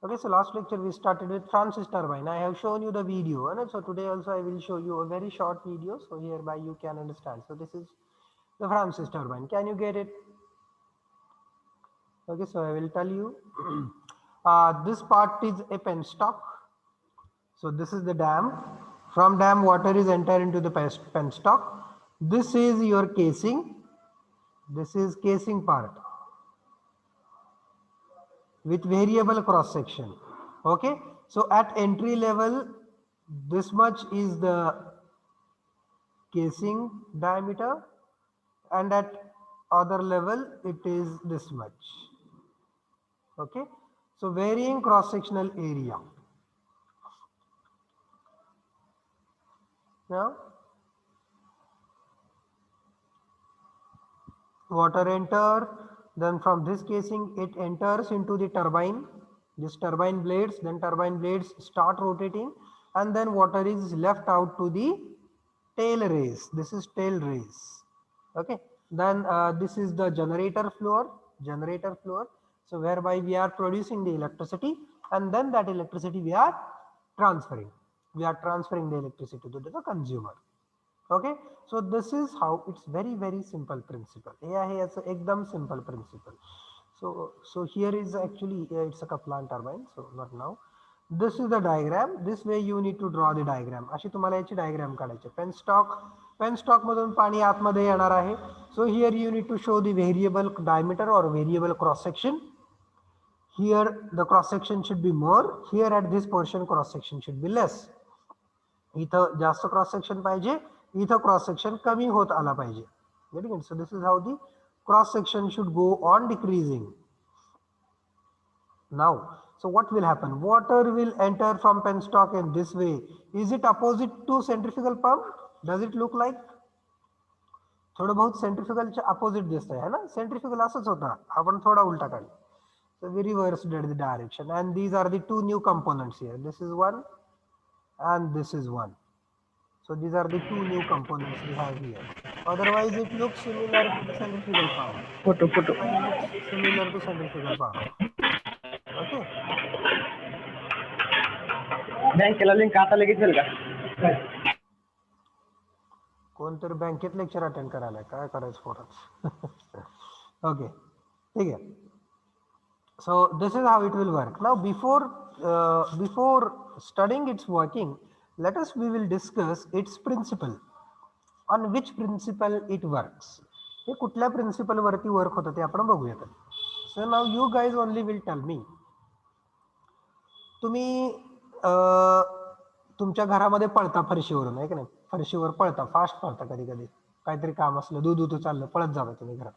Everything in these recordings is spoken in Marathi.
Okay, so last lecture we started with Francis turbine. I have shown you the video, and so today also I will show you a very short video, so hereby you can understand. So this is the Francis turbine. Can you get it? Okay, so I will tell you. This part is a penstock. So this is the dam. From dam, water is entered into the penstock. This is your casing. This is casing part with variable cross section. Okay, so at entry level, this much is the casing diameter, and at other level it is this much. Okay, so varying cross sectional area. Now water enter, then from this casing it enters into the turbine, this turbine blades, then turbine blades start rotating, and then water is left out to the tail race. This is tail race. Okay, then this is the generator floor, so whereby we are producing the electricity, and then that electricity we are transferring the electricity to the consumer. Okay, so this is how it's very simple principle. Yeah, it's a ekdam simple principle. So here is actually it's a Kaplan turbine, so not now. This is the diagram. This way you need to draw the diagram. अशी तुम्हाला याची diagram काढायची. Penstock मधून पाणी आतमध्ये येणार आहे. So here you need to show the variable diameter or variable cross section. Here the cross section should be more. Here at this portion cross section should be less. इथं जास्त क्रॉस सेक्शन पाहिजे, इथं क्रॉस सेक्शन कमी होत आला पाहिजे. Getting it? So this is how the cross section should go on decreasing. Now, so what will happen? Water will enter from penstock in this way. Is it opposite to centrifugal pump? Does it look like? थोडं बहुत सेंट्रिफ्युगलच्या अपोजिट दिसतंय है ना. सेंट्रिफ्युगल असंच होता, आपण थोडा उलटा काढ. So we reversed the direction, and these are the two new components here. This is one and this is one. So these are the two new components we have here. Otherwise it looks similar to the centrifugal pump. Photo. It looks similar to centrifugal pump. Okay. बँकेला लिंक आता लगेच येईल का? कोणतरी बँकेत लेक्चर अटेंड करायला काय करायचं पोरात. Okay, ठीक आहे. So this is how it will work. Now before studying its working, we will discuss its principle. On which principle it works. हे कुठल्या प्रिन्सिपल वरती वर्क होतं ते आपण बघूया. So now you guys only will tell me. तुम्ही तुमच्या घरामध्ये पळता फरशीवरून, आहे की नाही, फरशीवर पळता, फास्ट पळता, कधी कधी काहीतरी काम असलं, दूध चाललं, पळत जावं तुम्ही घरात.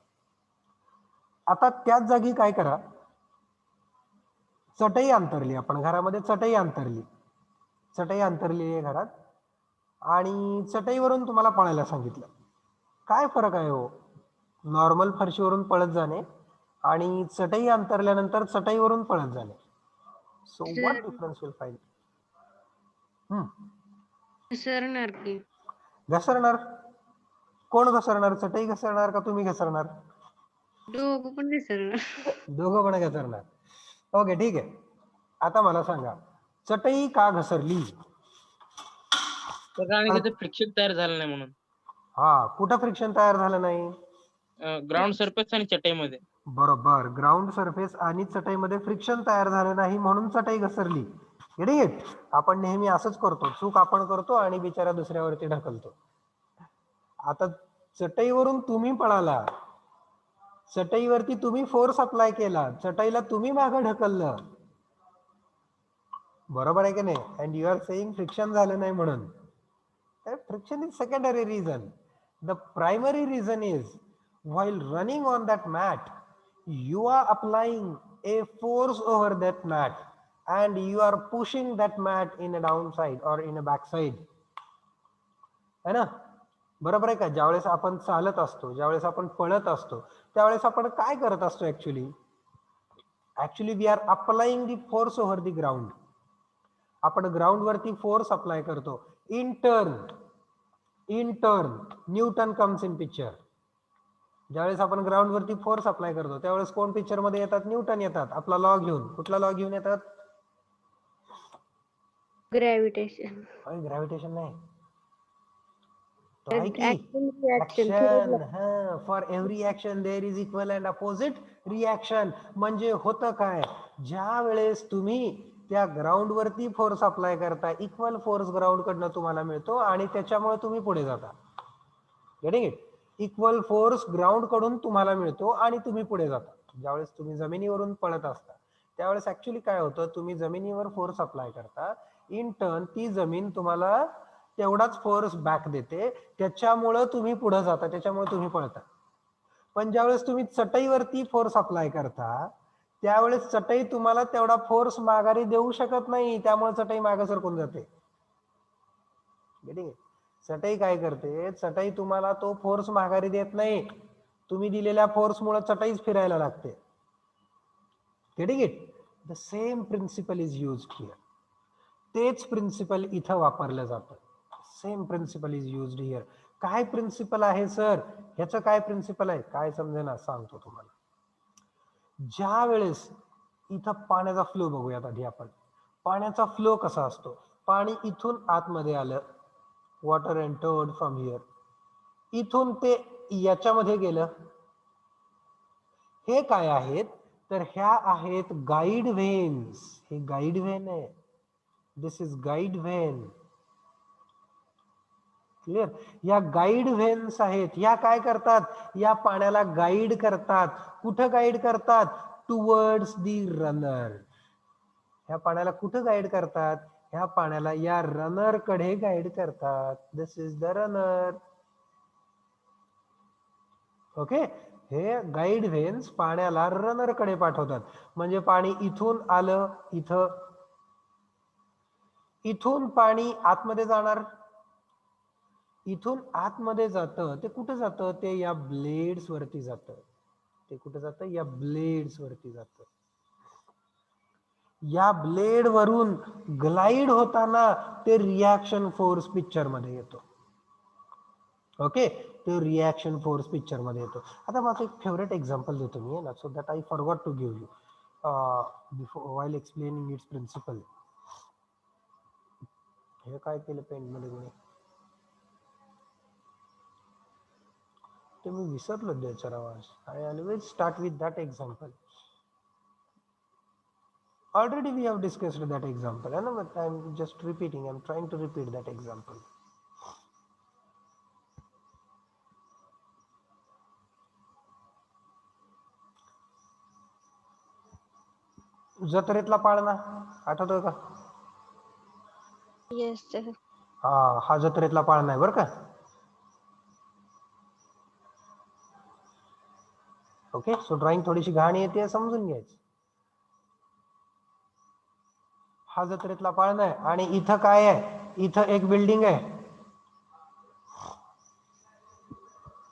आता त्याच जागी काय करा, चटई अंतरली, आपण घरामध्ये चटई अंतरली आहे घरात, आणि चटईवरून तुम्हाला पळायला सांगितलं. काय फरक आहे हो नॉर्मल फरशीवरून पळत जाणे आणि चटई अंतरल्यानंतर चटईवरून पळत जाणे? So what difference will find? घसरणार की घसरणार. कोण घसरणार? चटई घसरणार का तुम्ही घसरणार? दोघं पण घसरणार. दोघं पण घसरणार. ओके, ठीक आहे. आता मला सांगा, चटई का घसरली? फ्रिक्शन तयार झालं नाही म्हणून. हा, कुठं फ्रिक्शन तयार झालं नाही? ग्राउंड सरफेस आणि चटईमध्ये. बरोबर, ग्राउंड सरफेस आणि चटईमध्ये फ्रिक्शन तयार झालं नाही म्हणून चटई घसरली. इडियट. आपण नेहमी असंच करतो, चूक आपण करतो आणि बिचारा दुसऱ्यावरती ढकलतो. आता चटईवरून तुम्ही पळाला, चटईवरती तुम्ही फोर्स अप्लाय केला, चटईला तुम्ही मागं ढकललं, बरोबर आहे की नाही? And you are saying friction झालं नाही म्हणून. Friction is secondary reason. The primary reason is while running on that mat you are applying a force over that mat and you are pushing that mat in a downside or in a backside, है ना? बरोबर आहे का? ज्यावेळेस आपण चालत असतो, ज्यावेळेस आपण पळत असतो, त्यावेळेस आपण काय करत असतो? Actually we are applying the force over the ground. आपण ग्राउंड वरती फोर्स अप्लाय करतो. In turn Newton comes in picture. ज्यावेळेस आपण ग्राउंड वरती फोर्स अप्लाय करतो त्यावेळेस कोण पिक्चर मध्ये येतात? न्यूटन येतात, आपला लॉ घेऊन. कुठला लॉ घेऊन येतात? ग्रॅव्हिटेशन. ग्रॅव्हिटेशन नाही, तो आहे की reaction. Action. For every action there is equal and opposite reaction. म्हणजे होतं काय, ज्या वेळेस तुम्ही त्या ग्राउंड वरती फोर्स अप्लाय करता, इक्वल फोर्स ग्राउंड कडनं तुम्हाला मिळतो आणि त्याच्यामुळे तुम्ही पुढे जाता. Getting it? Equal force ground कडून तुम्हाला मिळतो आणि तुम्ही पुढे जाता. ज्यावेळेस तुम्ही जमिनीवरून पळत असता त्यावेळेस ऍक्च्युली काय होतं, तुम्ही जमिनीवर फोर्स अप्लाय करता, इन टर्न ती जमीन तुम्हाला तेवढाच फोर्स बॅक देते, त्याच्यामुळं तुम्ही पुढे जाता, त्याच्यामुळे तुम्ही पळता. पण ज्यावेळेस तुम्ही चटईवरती फोर्स अप्लाय करता त्यावेळेस चटई तुम्हाला तेवढा फोर्स माघारी देऊ शकत नाही, त्यामुळे चटई मागे सरकून जाते. Getting it? चटई काय करते, चटई तुम्हाला तो फोर्स माघारी देत नाही, तुम्ही दिलेल्या फोर्स मुळे चटईच फिरायला लागते. Getting it? The same principle is used here. तेच प्रिन्सिपल इथं वापरलं जातं. Same principle is used here. काय प्रिन्सिपल आहे सर, ह्याचं काय प्रिन्सिपल आहे, काय समजेना, सांगतो तुम्हाला. ज्या वेळेस इथं पाण्याचा फ्लो बघूयात आधी आपण. पाण्याचा फ्लो कसा असतो, पाणी इथून आतमध्ये आलं, वॉटर एंटर्ड फ्रॉम हिअर, इथून ते याच्यामध्ये गेलं. हे काय आहेत तर ह्या आहेत गाईड व्हेन्स. हे गाईड व्हेन आहे, this is guide when. Clear? या गाईड व्हेन्स आहेत, ह्या काय करतात, या पाण्याला गाईड करतात. कुठं गाईड करतात, टुवर्ड्स दी रनर. ह्या पाण्याला कुठं गाईड करतात, ह्या पाण्याला या रनर कडे गाईड करतात. दिस इज द रनर. ओके, हे गाईड व्हेन्स पाण्याला रनर कडे पाठवतात. म्हणजे पाणी इथून आलं इथं, इथून पाणी आतमध्ये जाणार, इथून आतमध्ये जातं, ते कुठं जातं, ते या ब्लेड्स वरती जातं. ते कुठं जातं, या ब्लेड्स वरती जातं. या ब्लेड वरून ग्लाइड होताना ते रिॲक्शन फोर्स पिक्चर मध्ये येतो. ओके, ते रिॲक्शन फोर्स पिक्चर मध्ये येतो. आता माझं एक फेवरेट एक्झाम्पल देतो मी ना, so that I forgot to give you before while explaining its principle. हे काय केलं पेंट मध्ये कोणी, ते मी विसरलो द्यायचा आवाज. I always start with that example. Already we have discussed that example, but I'm just repeating, I'm trying to repeat that example. जत्रेतला पाळणा आठवतोय का? Yes sir. हा जत्रेतला पाळणा आहे बरं का. ओके, सो ड्रॉइंग थोडीशी घाण येते, समजून घ्यायचं. हा जत्रेतला पाळणा आहे आणि इथं काय आहे, इथं एक बिल्डिंग आहे.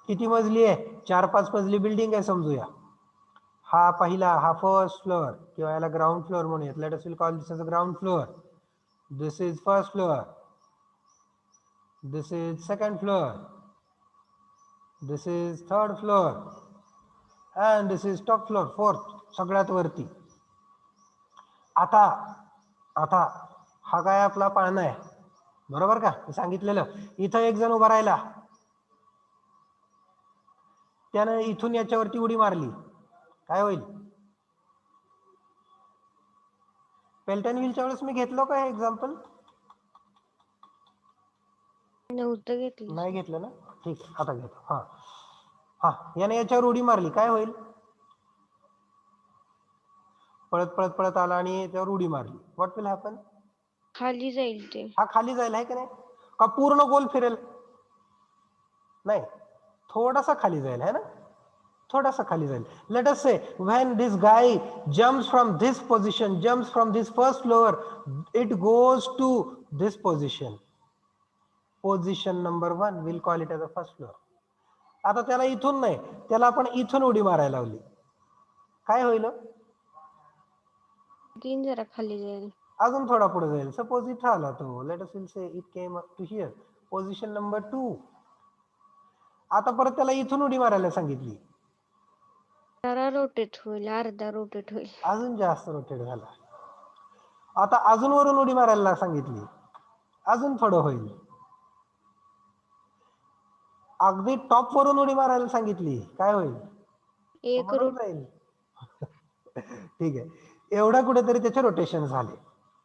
किती मजली आहे, 4-5 मजली बिल्डिंग आहे समजूया. हा पहिला, हा फर्स्ट फ्लोअर किंवा याला ग्राउंड फ्लोअर म्हणूयात. Let us will call this as a ground floor. This is first floor, this is second floor, this is third floor and this is top floor, fourth, सगळ्यात वरती. आता आता हा काय आपला पाळणा आहे बरोबर का, मी सांगितलेलं. इथं एक जण उभा राहिला, त्यानं इथून याच्यावरती उडी मारली, काय होईल? पेल्टन व्हीलच्या वेळेस मी घेतलो का हे एक्झाम्पल? नव्हतं घेतलं. नाही घेतलं ना, ठीक आहे, आता घेतो. हा हा, याने याच्यावर उडी मारली, काय होईल? पळत पळत पळत आला आणि त्यावर उडी मारली, व्हॉट विल हॅपन? खाली जाईल ते. हा खाली जाईल आहे का नाही, का पूर्ण गोल फिरेल? नाही, थोडासा खाली जाईल है ना, थोडासा खाली जाईल. Let us say when this guy jumps from this position, jumps from this first floor, it goes to this position. Position number 1 will call it as a first floor. आता त्याला इथून नाही, त्याला आपण इथून उडी मारायला लावली, काय होईल? तीन जरा खाली जाईल. अजून थोडा पुढे जाईल. सपोज इथं आला तो, let us will say it came up to here, position number 2. आता परत त्याला इथून उडी मारायला सांगितली, जरा रोटेट होईल, अर्धा रोटेट होईल. अजून जास्त रोटेट झाला. आता अजून वरून उडी मारायला सांगितली, अजून थोडं होईल. अगदी टॉप वरून उडी मारायला सांगितली, काय होईल? एक म्हणून जाईल. ठीक आहे, एवढं कुठेतरी त्याचे रोटेशन झाले.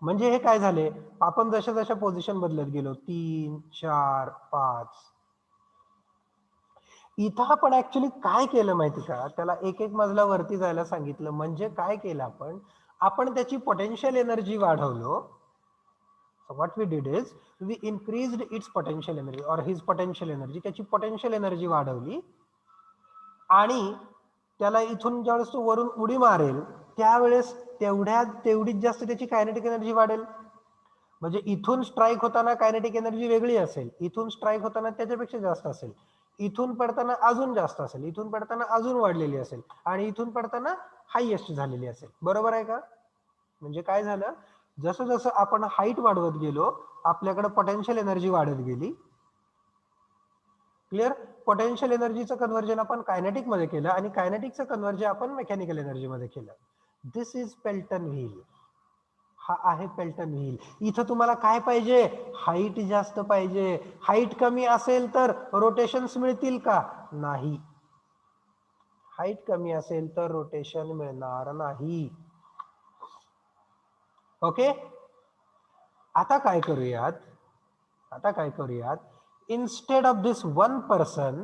म्हणजे हे काय झाले, आपण जशा जशा पोझिशन बदलत गेलो 3 4 5, इथं आपण ऍक्च्युली काय केलं माहिती का, त्याला एक एक मजला वरती जायला सांगितलं. म्हणजे काय केलं आपण त्याची पोटेन्शियल एनर्जी वाढवलो. So what we did is we increased its potential energy or his potential energy. त्याची पोटेन्शियल एनर्जी वाढवली आणि त्याला इथून ज्यावेळेस तो वरून उडी मारेल त्यावेळेस तेवढीच जास्त त्याची कायनेटिक एनर्जी वाढेल. म्हणजे इथून स्ट्राईक होताना कायनेटिक एनर्जी वेगळी असेल, इथून स्ट्राईक होताना त्याच्यापेक्षा जास्त असेल, इथून पडताना अजून जास्त असेल, इथून पडताना अजून वाढलेली असेल आणि इथून पडताना हायएस्ट झालेली असेल. बरोबर आहे का? म्हणजे काय झालं, जसं जसं आपण हाईट वाढवत गेलो आपल्याकडे पोटेन्शियल एनर्जी वाढत गेली. क्लिअर? पोटेन्शियल एनर्जीचं कन्व्हर्जन आपण कायनेटिक मध्ये केलं आणि कायनेटिकचं कन्व्हर्जन आपण मेकॅनिकल एनर्जी मध्ये केलं. दिस इज पेल्टन व्हील. हा आहे पेल्टन व्हील. इथं तुम्हाला काय पाहिजे, हाईट जास्त पाहिजे. हाईट कमी असेल तर रोटेशन्स मिळतील का? नाही. हाईट कमी असेल तर रोटेशन मिळणार नाही. ओके, आता काय करूयात, instead of this one person,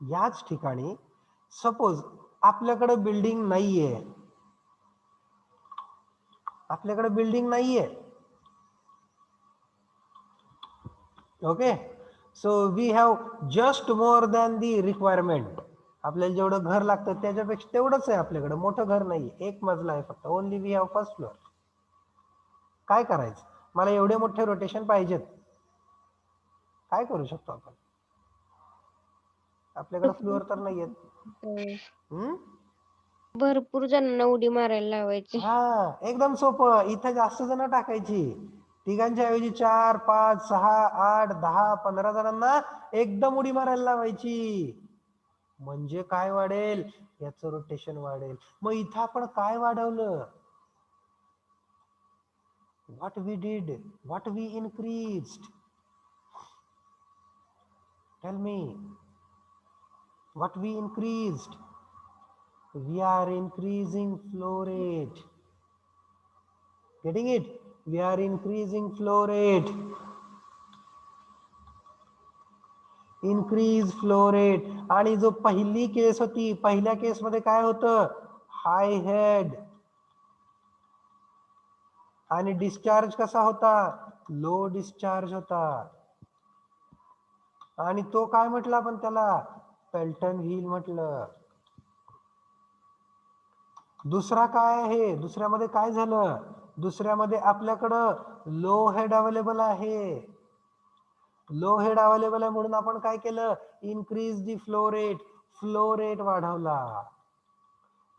याच ठिकाणी सपोज आपल्याकडे बिल्डिंग नाहीये, okay. So we have just more than the requirement. आपल्याला जेवढं घर लागतं त्याच्यापेक्षा तेवढंच आहे आपल्याकडे, मोठं घर नाही, एक मजला आहे फक्त. Only we have first floor. काय करायचं, मला एवढे मोठे रोटेशन पाहिजेत, काय करू शकतो आपण? आपल्याकडे फ्लोअर तर नाहीयेत. भरपूर जणांना उडी मारायला लावायची. हा, एकदम सोपं. इथं जास्त जण टाकायची, तिघांच्या ऐवजी 4 5 6 8 10 15 जणांना एकदम उडी मारायला लावायची. म्हणजे काय वाढेल, याचं रोटेशन वाढेल. मग इथं आपण काय वाढवलं? What we did, what we increased? Tell me, what we increased? We are increasing flow rate. Getting it? We are increasing flow rate. Increase flow rate. आणि जो पहिली केस होती, पहिल्या केस मध्ये काय होतं, हाय हेड, आणि डिस्चार्ज कसा होता, लो डिस्चार्ज होता. आणि तो काय म्हटलं आपण त्याला, पेल्टन व्हील म्हटलं. दुसरा काय आहे, दुसऱ्यामध्ये काय झालं, दुसऱ्यामध्ये आपल्याकडं लो हेड अवेलेबल आहे. लो हेड अवेलेबल आहे म्हणून आपण काय केलं, increase the flow rate. Flow rate वाढवला.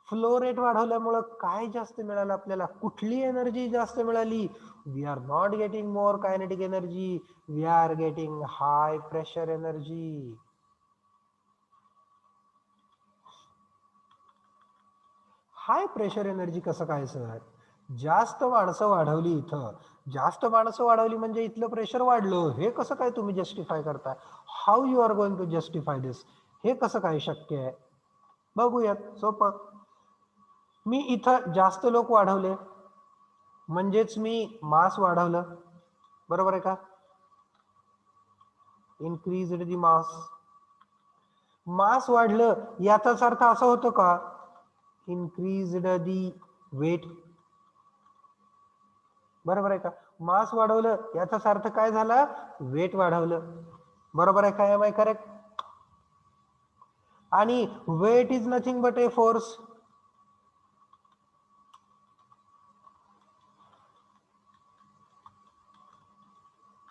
फ्लो रेट वाढवल्यामुळं काय जास्त मिळालं आपल्याला, कुठली एनर्जी जास्त मिळाली? We are not getting more kinetic energy, we are getting high pressure energy. High pressure energy कसं काय सर? जास्त माणसं वाढवली, इथं जास्त माणसं वाढवली म्हणजे इथलं प्रेशर वाढलं. हे कसं काय तुम्ही जस्टिफाय करताय? How you are going to justify this? हे कसं काय शक्य आहे? बघूयात, सोपं. मी इथं जास्त लोक वाढवले म्हणजेच मी मास वाढवलं, बरोबर आहे का? इन्क्रीज्ड दी मास. मास वाढलं याचाच अर्थ असा होतो का, इन्क्रीज्ड दी वेट. बरोबर आहे का? मास वाढवलं याचाच अर्थ काय झाला, वेट वाढवलं. बरोबर आहे का? Am I correct? आणि weight is nothing but a force.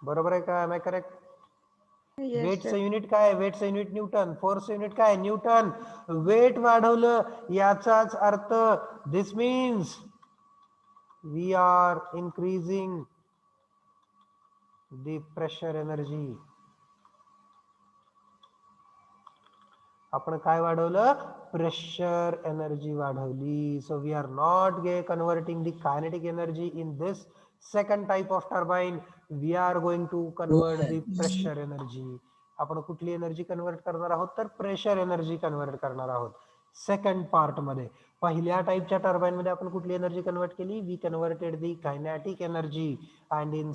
बरोबर आहे का? Am I correct? वेटचं युनिट काय? वेटचं युनिट न्यूटन. फोर्सचं युनिट काय? न्यूटन. वेट वाढवलं याचाच अर्थ this means we are increasing the pressure energy. आपण काय वाढवलं, प्रेशर एनर्जी वाढवली. So we are not converting the kinetic energy in this second type of turbine. We are going to convert the pressure energy. आपण कुठली एनर्जी कन्वर्ट करणार आहोत, तर प्रेशर एनर्जी कन्वर्ट करणार आहोत सेकंड पार्ट मध्ये. पहिल्या टाइपच्या टर्बाइन मध्ये आपण कुठली एनर्जी कन्वर्ट केली, we converted the kinetic energy. And in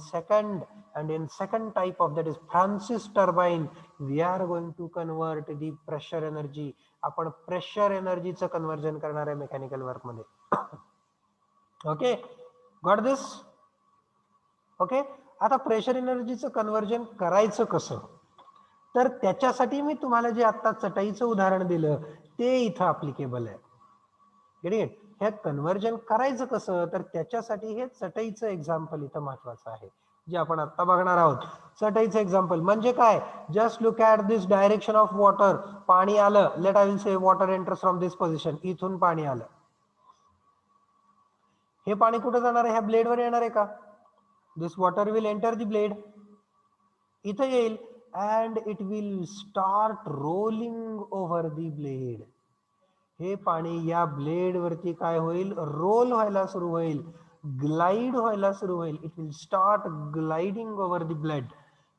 second type of that is Francis turbine, we are going to convert the pressure energy. आपण प्रेशर एनर्जीचं कन्वर्जन करणार आहे मेकॅनिकल वर्क मध्ये. Okay, got this? ओके, आता प्रेशर एनर्जीचं कन्वर्जन करायचं कसं, तर त्याच्यासाठी मी तुम्हाला जे आता चटईचं उदाहरण दिलं ते इथं अप्लिकेबल आहे. हे कन्वर्जन करायचं कसं, तर त्याच्यासाठी हे चटईचं एक्झाम्पल इथं महत्वाचं आहे जे आपण आता बघणार आहोत. चटईचं एक्झाम्पल म्हणजे काय, just look at this direction of water. पाणी आलं, let I will say water enters from this position. इथून पाणी आलं, हे पाणी कुठं जाणार आहे, ह्या ब्लेडवर येणार आहे का? This water will enter the blade, इथं येईल and it will start rolling over the blade. हे पाणी या ब्लेड वरती काय होईल, रोल व्हायला सुरू होईल, ग्लाइड व्हायला सुरू होईल. It will start gliding over the blade.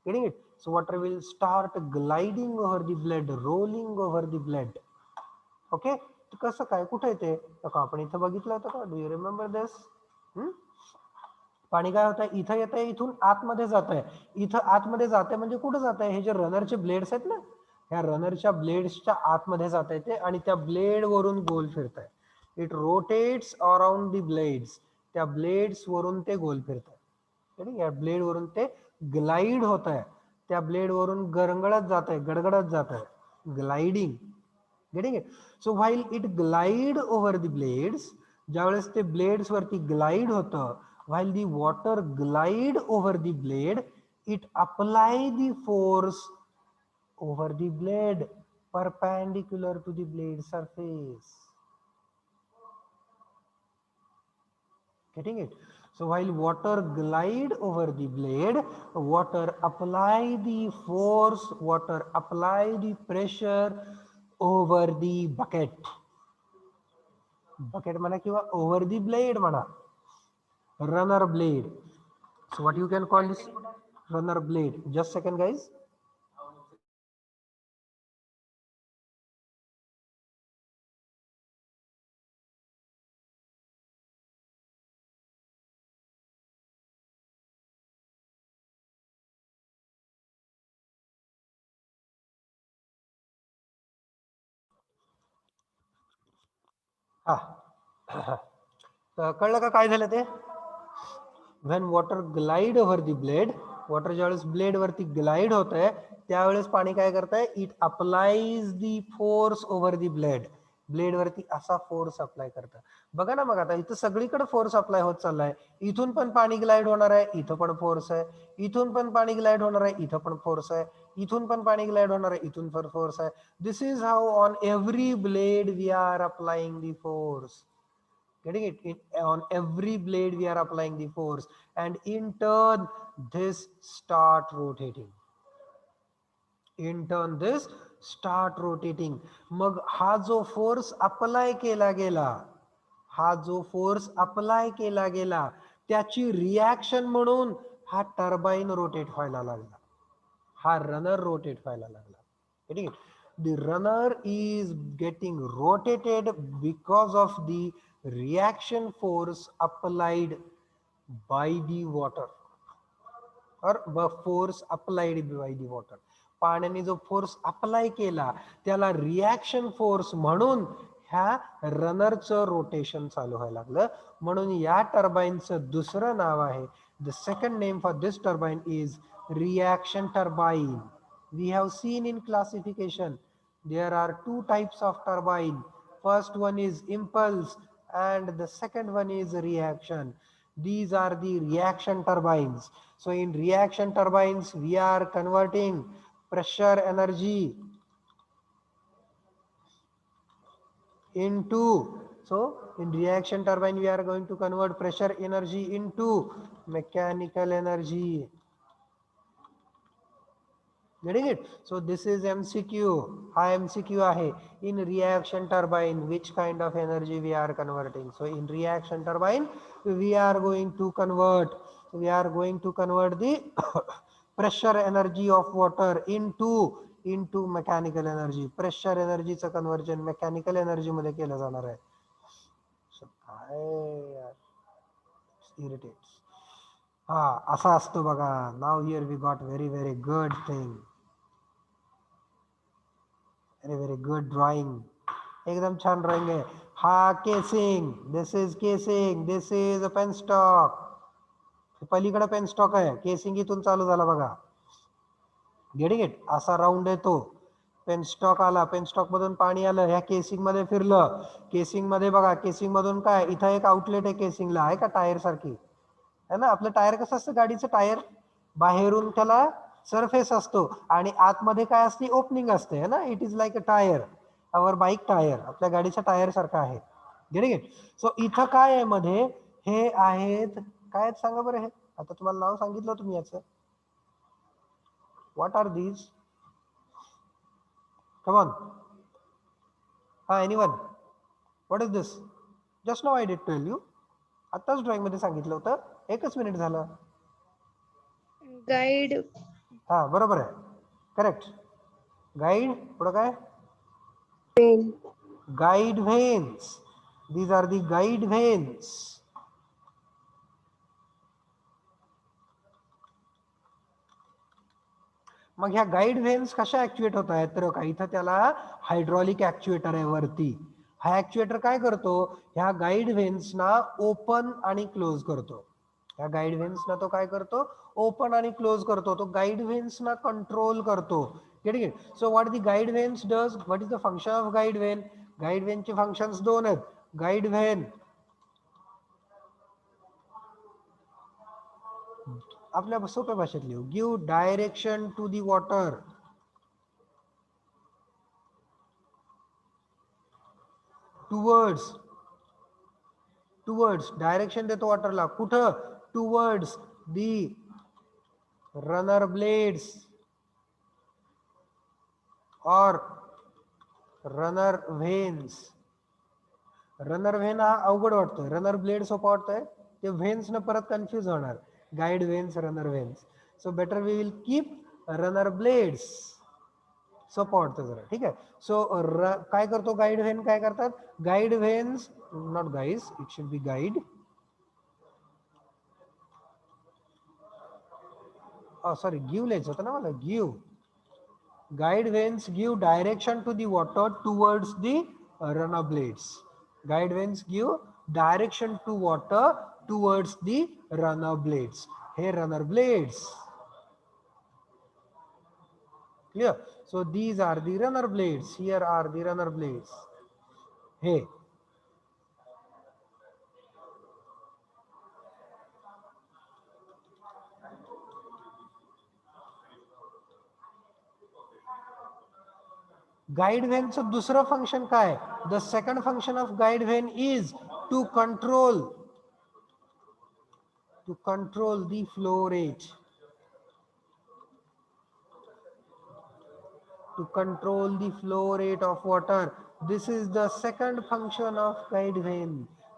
Getting it? So water will start gliding over the blade, rolling over the blade. Okay, कसं काय, कुठे येते, आपण इथं बघितलं होतं का, डू यू रिमेंबर दिस? पाणी काय होत आहे, इथं येत आहे, इथून आतमध्ये जात आहे. इथं आतमध्ये जात आहे म्हणजे कुठं जात आहे, हे जे रनरचे ब्लेड्स आहेत ना, ह्या रनरच्या ब्लेड्सच्या आतमध्ये जात आहे ते, आणि त्या ब्लेड वरून गोल फिरत आहे. It rotates around the blades. त्या ब्लेड्स वरून ते गोल फिरत आहे. या ब्लेड वरून ते ग्लाइड होत आहे, त्या ब्लेड वरून गरंगळत जात आहे, गडगडत जात आहे, gliding. Getting it? So while it glide over the blades, ज्यावेळेस ते ब्लेड्स वरती ग्लाइड होतं, while the water glide over the blade, it apply the force over the blade perpendicular to the blade surface. Getting it? So while water glide over the blade, water apply the force, water apply the pressure over the bucket. Bucket म्हणा किंवा over the blade म्हणा, runner blade. So what you can call this runner blade? Just second guys. कळलं का काय झालं ते? When water glide over the blade, water ज्यावेळेस ब्लेड वरती ग्लाइड होत आहे त्यावेळेस पाणी काय करतंय, it applies the force over the blade. Blade वरती असा फोर्स अप्लाय करतं. बघा ना, मग आता इथं सगळीकडे फोर्स अप्लाय होत चाललाय. इथून पण पाणी ग्लाइड होणार आहे, इथं पण फोर्स आहे. इथून पण पाणी ग्लाइड होणार आहे, इथं पण फोर्स आहे. इथून पण पाणी ग्लाइड होणार आहे, इथून पण फोर्स आहे. This is how on every blade we are applying the force. Getting it? On every blade we are applying the force, and in turn this start rotating. In turn this start rotating. मग हा जो फोर्स अप्लाय केला गेला, हा जो फोर्स अप्लाय केला गेला त्याची रिॲक्शन म्हणून हा टर्बाइन रोटेट व्हायला लागला, हा रनर रोटेट व्हायला लागला. Getting it? The runner is getting rotated because of the reaction force applied by the water, or force applied by the water. पाण्याने जो फोर्स अप्लाय केला त्याला रिॲक्शन फोर्स म्हणून ह्या रनरचं रोटेशन चालू व्हायला लागलं. म्हणून या टर्बाइनचं दुसरं नाव आहे, the second name for this turbine is reaction turbine. We have seen in classification there are two types of turbine. First one is impulse and the second one is reaction. These are the reaction turbines. So in reaction turbines we are converting pressure energy into, so in reaction turbine we are going to convert pressure energy into mechanical energy. Getting it? So this is MCQ. हा MCQ आहे. In reaction turbine, which kind of energy we are converting? So in reaction turbine, we are going to convert the pressure energy of water into mechanical energy. Pressure energy चं conversion mechanical energy मध्ये केलं जाणार आहे. So काय यार, irritates. हा असा असतो बघा. Now here we got very good thing. very good drawing. एकदम छान ड्रॉइंग आहे. हा casing, this is casing, this is a penstock. पलीकडे पेन स्टॉक आहे. केसिंग इथून चालू झाला बघा. Getting it? असा राऊंड येतो. पेन स्टॉक आला, पेन स्टॉक मधून पाणी आलं, ह्या केसिंग मध्ये फिरलं. केसिंग मध्ये बघा, केसिंग मधून काय, इथं एक आउटलेट आहे केसिंगला, आहे का टायर सारखी, है ना. आपलं टायर कसं असतं गाडीचं टायर, बाहेरून त्याला सरफेस असतो आणि आतमध्ये काय असते, ओपनिंग असते, है ना. It is like a tyre. Our bike tyre आपल्या गाडीच्या टायर सारखं आहे. Getting it? सो इथं काय आहे मध्ये, हे आहेत काय आहेत सांगा बरं. हे आता तुम्हाला नाव सांगितलं तुम्ही याचं. What are these? Come on. हा, anyone? What is this? Just now I did tell you. आताच ड्रॉइंग मध्ये सांगितलं होतं, 1 मिनिट झालं. गाईड. हा बरोबर आहे, करेक्ट. गाईड, पुढं काय? Pen. Guide vanes. These are the guide vanes. मग ह्या गाईड व्हेन्स कशा ऍक्च्युएट होत आहेत, तर का इथं त्याला हायड्रॉलिक ऍक्च्युएटर आहे वरती. हा ऍक्च्युएटर काय करतो, ह्या गाईड व्हेन्सना ओपन आणि क्लोज करतो. ह्या गाईड व्हेन्सना तो काय करतो, ओपन आणि क्लोज करतो. तो गाईड व्हेन्सना कंट्रोल करतो. Getting it? So what the guide vanes does, what is the function of guide vane? Guide व्हेनचे फंक्शन्स दोन आहेत. गाईड व्हेन आपल्या सोप्या भाषेत लिहू, give direction to the water. Towards direction देतो वॉटरला. कुठं? टुवर्ड्स दी रनर ब्लेड्स और रनर व्हेन्स. रनर व्हेन हा अवघड वाटतोय, रनर ब्लेड सोपा वाटतोय, ते व्हेन्स न परत कन्फ्युज होणार. Guide vanes, runner vanes. So better we will keep runner blades. सोपं वाटतं जरा, ठीक आहे. सो काय करतो गाईड व्हेन, काय करतात guide व्हेन्स, not guys, it should be guide. Sorry, give लिहायचं होतं ना मला, give. Guide vanes give direction to the water towards the runner blades. Guide vanes give direction to water towards the runner blades. Hey, runner blades. Clear? So these are the runner blades. Here are the runner blades. Hey. Guide व्हेनचं दुसरं फंक्शन काय? The second function of guide vane is to control the flow rate. To control the flow rate of water. This is the second function of guide vane.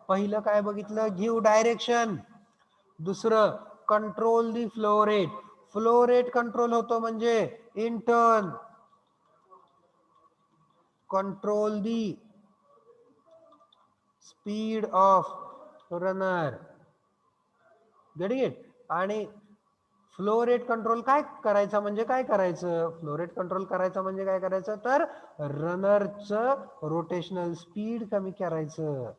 पहिलं काय बघितलं, गिव्ह डायरेक्शन. दुसरं कंट्रोल दी flow rate. Flow rate control होतो म्हणजे in turn control the speed of runner. Getting it? आणि फ्लो रेट कंट्रोल काय करायचं म्हणजे काय करायचं, फ्लो रेट कंट्रोल करायचं म्हणजे काय करायचं, तर रनरचं रोटेशनल स्पीड कमी करायचं.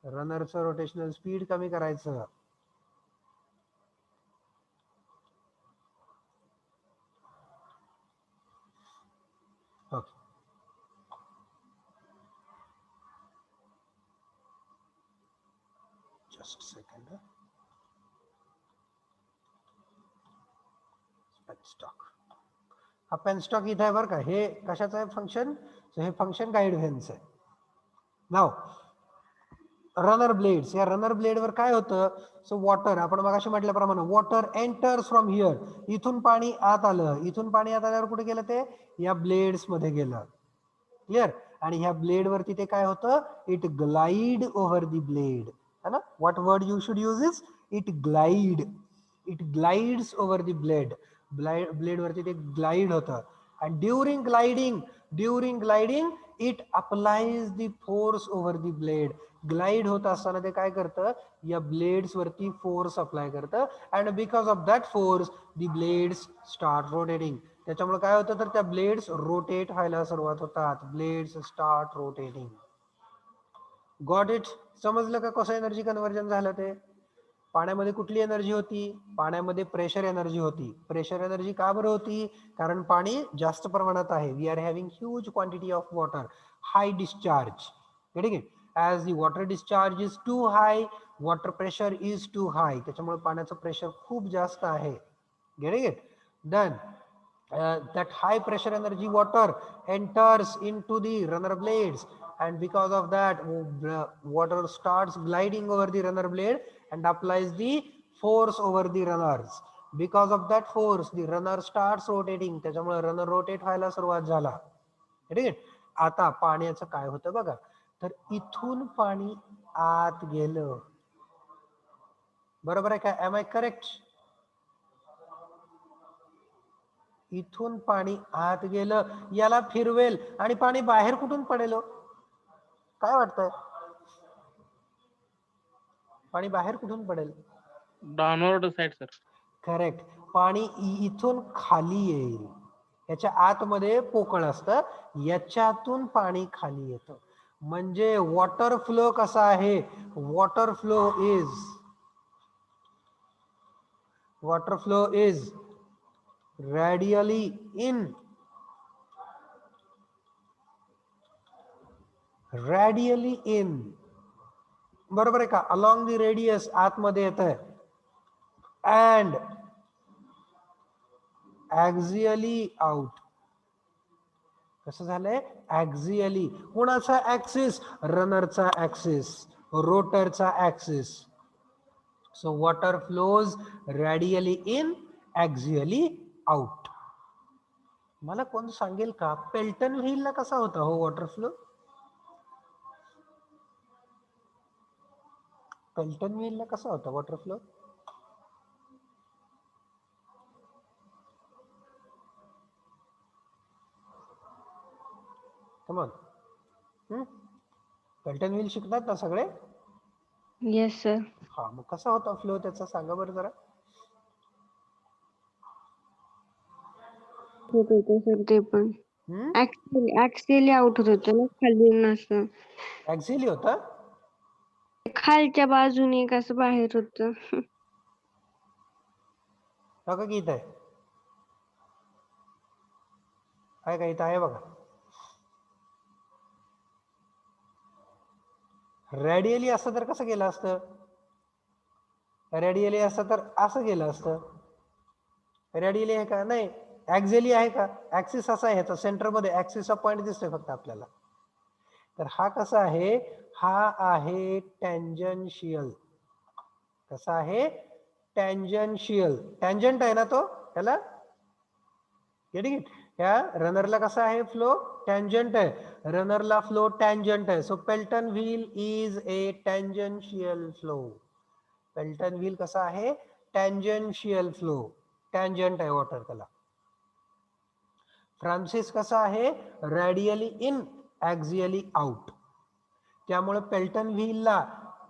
रनरचं रोटेशनल स्पीड कमी करायचं. Okay, just second. पेनस्टॉक, हा पेनस्टॉक इथे आहे बरं का. हे कशाचं आहे फंक्शन? हे फंक्शन गाईड व्हेनचं आहे. नाव रनर ब्लेड्स, या रनर ब्लेड वर काय होतं, सो वॉटर, आपण मगाशी म्हटल्याप्रमाणे वॉटर एंटर्स फ्रॉम हिअर, इथून पाणी आत आलं, इथून पाणी आत आल्यावर कुठे गेलं, ते या ब्लेड्स मध्ये गेलं. क्लिअर. आणि ह्या ब्लेड वरती ते काय होतं, it glide over the blade, है ना. What word you should use is it glide. It glides over the blade. Blade वरती ते ग्लाइड होतं. आणि during gliding it applies the force over the blade. Glide होत असताना ते काय करतं, या ब्लेड्स वरती फोर्स अप्लाय करतं. And because of that force the blades start rotating. त्याच्यामुळे काय होतं, तर त्या ब्लेड्स रोटेट व्हायला सुरुवात होतात. Blades start rotating. Got it. समजलं का कसं एनर्जी कन्व्हर्जन झालं ते. पाण्यामध्ये कुठली एनर्जी होती, पाण्यामध्ये प्रेशर एनर्जी होती. प्रेशर एनर्जी का बरं होती, कारण पाणी जास्त प्रमाणात आहे. We are having huge quantity of water, high discharge. ठीक आहे. As the water discharge is too high, water pressure is too high. त्याच्यामुळे पाण्याचं प्रेशर खूप जास्त आहे. Getting it. Done. That high pressure energy water enters into the runner blades, and because of that water starts gliding over the runner blade and applies the force over the runners. Because of that force the runner starts rotating. त्याच्यामुळे रनर रोटेट व्हायला सुरुवात झाला. ठीक आहे. आता पाण्याचं काय होतं बघा, तर इथून पाणी आत गेलं, बरोबर आहे का, एम आय करेक्ट. इथून पाणी आत गेलं, याला फिरवेल आणि पाणी बाहेर कुठून पडेल, काय वाटतंय, पाणी बाहेर कुठून पडेल. Downward side sir. करेक्ट. पाणी इथून खाली येईल. याच्या आतमध्ये पोकळ असतं, याच्यातून पाणी खाली येतं. म्हणजे वॉटर फ्लो कसा आहे, water flow is radially in, बरोबर आहे का, अलॉंग दी रेडियस आतमध्ये येत आहे. And axially out. कसं झालंय, ऍक्झिअली. कोणाचा ऍक्सिस, रनरचा ऍक्सिस, रोटरचा axis. So water flows radially in, axially out. मला कोण सांगेल का, पेल्टन व्हीलला कसा होता हो वॉटर फ्लो, पेल्टन व्हीलला कसा होता water flow. Come on. Pelton wheel शिकतात ना सगळे. Yes sir. हा, मग कसा होता फ्लो त्याचा, सांगा बरं जरा. होत होतं सर ते पण. ऍक्च्युअली आउट होत होतं ना, खाली असं ऍक्झिली होता. खालच्या बाजूने एक असं बाहेर होतं. बघा की इथं आहे का, इथं आहे बघा. रेडियली असतं तर कसं गेलं असतं, रेडियली असतं तर असं गेलं असतं. रेडियली आहे का, नाही. ऍक्झिली आहे का, ऍक्सिस असा आहे ह्याचा, सेंटरमध्ये ऍक्सिसचा पॉईंट दिसतोय फक्त आपल्याला. तर हा कसा आहे, हा आहे टँजन्शियल. कसा आहे, टँजन्शियल. टँजंट आहे ना तो त्याला. या रनरला कसा आहे फ्लो, टँजंट आहे. रनरला फ्लो टँजंट आहे. So Pelton wheel is a tangential flow. Pelton wheel कसा आहे, टँजन्शियल फ्लो, टँजंट आहे वॉटर त्याला. फ्रान्सिस कसा आहे, रॅडियली इन, ऍक्झिअली आउट. त्यामुळे पेल्टन व्हीलला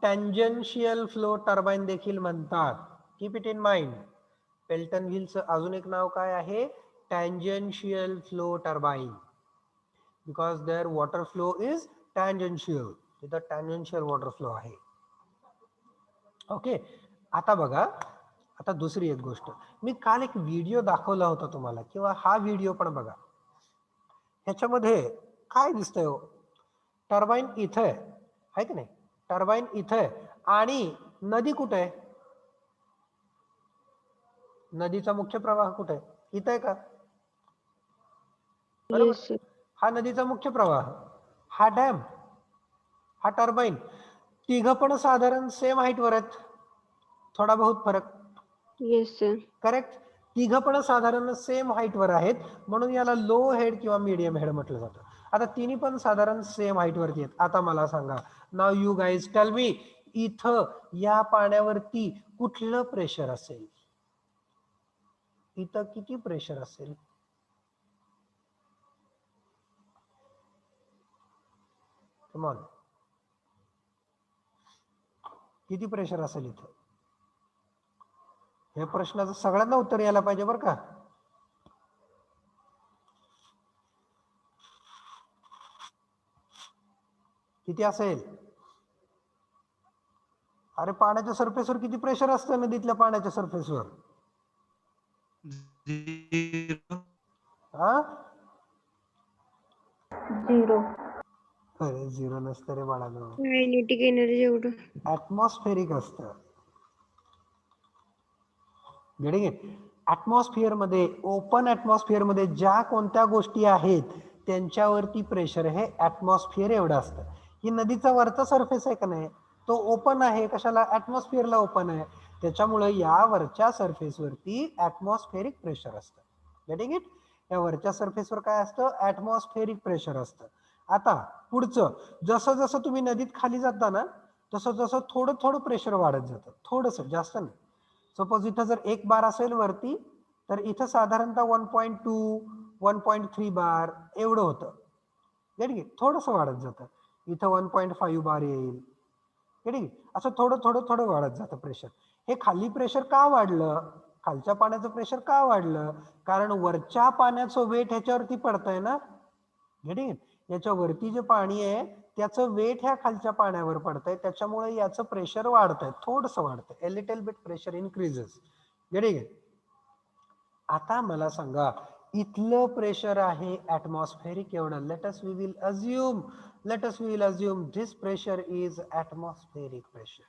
टँजन्शियल फ्लो टर्बाईन देखील म्हणतात. Keep it in mind. Pelton व्हीलचं अजून एक नाव काय आहे, tangential flow turbine. Because there water flow is tangential. तिथं टँजन्शियल वॉटर फ्लो आहे. ओके. आता बघा, आता दुसरी एक गोष्ट, मी काल एक व्हिडिओ दाखवला होता तुम्हाला, किंवा हा व्हिडिओ पण बघा. ह्याच्यामध्ये काय दिसतंय हो, टर्बाईन इथं आहे की नाही, टर्बाईन इथं आहे, आणि नदी कुठे आहे, नदीचा मुख्य प्रवाह कुठे आहे, इथं आहे का, बरोबर. Yes sir. हा नदीचा मुख्य प्रवाह, हा डॅम, हा टर्बाईन. तिघ पण साधारण सेम हाईट वर आहेत, थोडा बहुत फरक. Yes sir. करेक्ट. तिघ पण साधारण सेम हाईट वर आहेत, म्हणून याला लो हेड किंवा मीडियम हेड म्हटलं जातं. आता तिन्ही पण साधारण सेम हाईट वरती आहेत. आता मला सांगा, नाव यू गाईज टेल मी, इथं या पाण्यावरती कुठलं प्रेशर असेल? इथं किती प्रेशर असेल? कम ऑन, किती प्रेशर असेल इथं? हे प्रश्नाचं सगळ्यांना उत्तर यायला पाहिजे बरं का. किती असेल? अरे पाण्याच्या सरफेसवर किती प्रेशर असतं नदीतल्या पाण्याच्या सरफेसवर? हा? 0. अरे 0 नसतं रे बाळानो, कायनेटिक एनर्जी एवढं. ऍटमॉस्फेरिक असतं. Getting it? ऍटमॉस्फिअर मध्ये, ओपन ऍटमॉस्फिअर मध्ये ज्या कोणत्या गोष्टी आहेत त्यांच्यावरती प्रेशर हे ऍटमॉस्फिअर एवढं असतं. ही नदीचा वरचा सरफेस आहे का नाही, तो ओपन आहे. कशाला? ऍटमॉस्फिअरला ओपन आहे. त्याच्यामुळे या वरच्या सरफेसवरती ऍटमॉस्फेरिक प्रेशर असतं. Getting it? या वरच्या सरफेसवर काय असतं? ऍटमॉस्फेरिक प्रेशर असतं. आता पुढचं, जसं जसं तुम्ही नदीत खाली जाता ना, तसं तसं थोडं थोडं प्रेशर वाढत जातं, थोडंसं, जास्त नाही. सपोज इथं जर 1 बार असेल वरती, तर इथं साधारणतः 1.2 1.3 बार एवढं होतं. गेट थोडंसं वाढत जातं. इथं 1.5 बार येईल. गेट असं थोडं थोडं थोडं वाढत जातं प्रेशर. हे खाली प्रेशर का वाढलं? खालच्या पाण्याचं प्रेशर का वाढलं? कारण वरच्या पाण्याचं वेट ह्याच्यावरती पडतंय ना. गेट याच्या वरती जे पाणी आहे त्याचं वेट ह्या खालच्या पाण्यावर पडतंय, त्याच्यामुळे याचं प्रेशर वाढतंय, थोडंसं वाढतंय. A little bit pressure increases. Get it? आता मला सांगा, इथलं प्रेशर आहे ऍटमॉस्फेरिक एवढं. Let us we will assume this pressure is atmospheric pressure.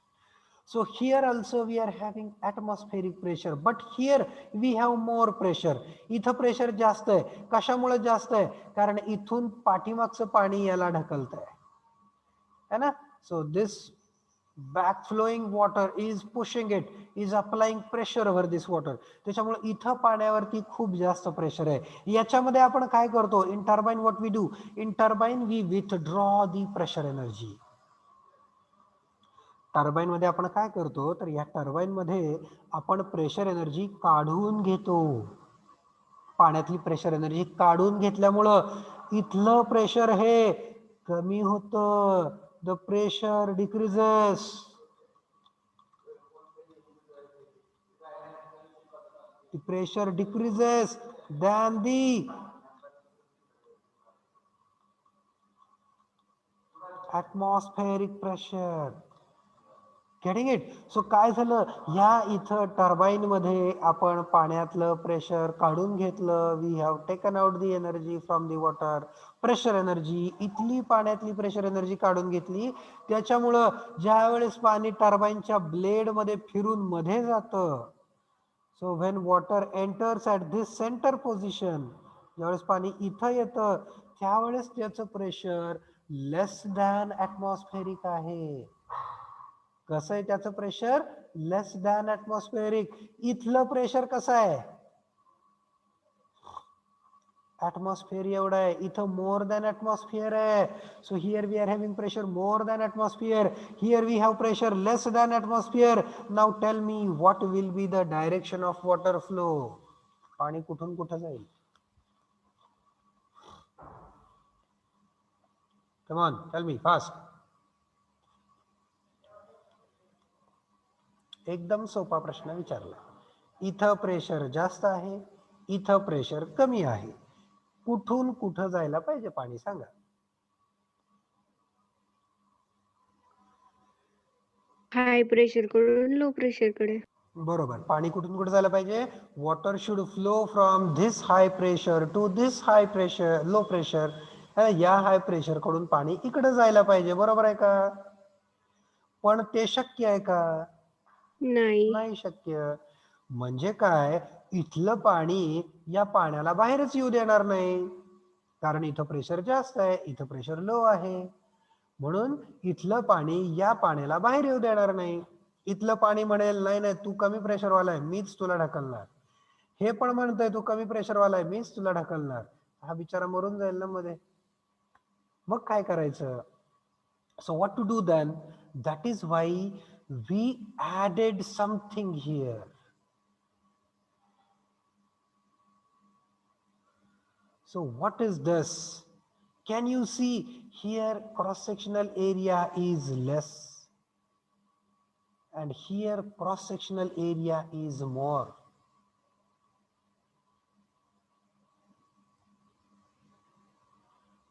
So here also we are having atmospheric pressure, but here we have more pressure. इथं प्रेशर जास्त आहे. कशामुळे जास्त आहे? कारण इथून पाठीमागचं पाणी याला ढकलतंय, है ना. So this backflowing water is pushing it, is applying pressure over this water. त्याच्यामुळे इथं पाण्यावरती खूप जास्त प्रेशर आहे. याच्यामध्ये आपण काय करतो? In turbine what we do? In turbine we withdraw the pressure energy. Turbine मध्ये आपण काय करतो? तर या टर्बाइन मध्ये आपण प्रेशर एनर्जी काढून घेतो. पाण्यातली प्रेशर एनर्जी काढून घेतल्यामुळं इथलं प्रेशर हे कमी होतं. The pressure decreases. The pressure decreases than the atmospheric pressure. Getting it? So काय झालं? या इथं टर्बाइन मध्ये आपण पाण्यातलं प्रेशर काढून घेतलं. We have taken out the energy from the water. Pressure energy, इथली पाण्यातली प्रेशर एनर्जी काढून घेतली. त्याच्यामुळं ज्या वेळेस पाणी टर्बाइनच्या ब्लेड मध्ये फिरून मध्ये जातं, so when water enters at this center position, ज्यावेळेस पाणी इथं येतं त्यावेळेस त्याचं प्रेशर लेस दॅन ऍटमॉस्फेरिक आहे. कसं आहे त्याचं प्रेशर? Less than atmospheric. इथलं प्रेशर कसं आहे? ऍटमॉस्फिअर एवढं आहे. इथं मोर दॅन ऍटमॉस्फिअर आहे. So here we are having pressure more than atmosphere. Here we have pressure less than atmosphere. Now tell me what will be the direction of water flow? पाणी कुठून कुठं जाईल? Come on, tell me fast. एकदम सोपा प्रश्न विचारला. इथं प्रेशर जास्त आहे, इथं प्रेशर कमी आहे. कुठून कुठं जायला पाहिजे पाणी? सांगा. हाय प्रेशर कडून लो प्रेशर कडे. बरोबर. पाणी कुठून कुठे जायला पाहिजे? Water should flow from this high pressure to this high pressure, low pressure. या हाय प्रेशर कडून पाणी इकडे जायला पाहिजे. बरोबर आहे का? पण ते शक्य आहे का? नाही शक्य. म्हणजे काय? इथलं पाणी या पाण्याला बाहेरच येऊ देणार नाही, कारण इथं प्रेशर जास्त आहे, इथं प्रेशर लो आहे. म्हणून इथलं पाणी या पाण्याला बाहेर येऊ देणार नाही. इथलं पाणी म्हणेल नाही नाही तू कमी प्रेशरवाला आहे, मीच तुला ढकलणार. हे पण म्हणतंय तू कमी प्रेशरवाला आहे, मीच तुला ढकलणार. हा बिचारा मरून जाईल ना मध्ये. मग काय करायचं? So what to do then? That is why we added something here. So what is this? Can you see here cross-sectional area is less and here cross-sectional area is more.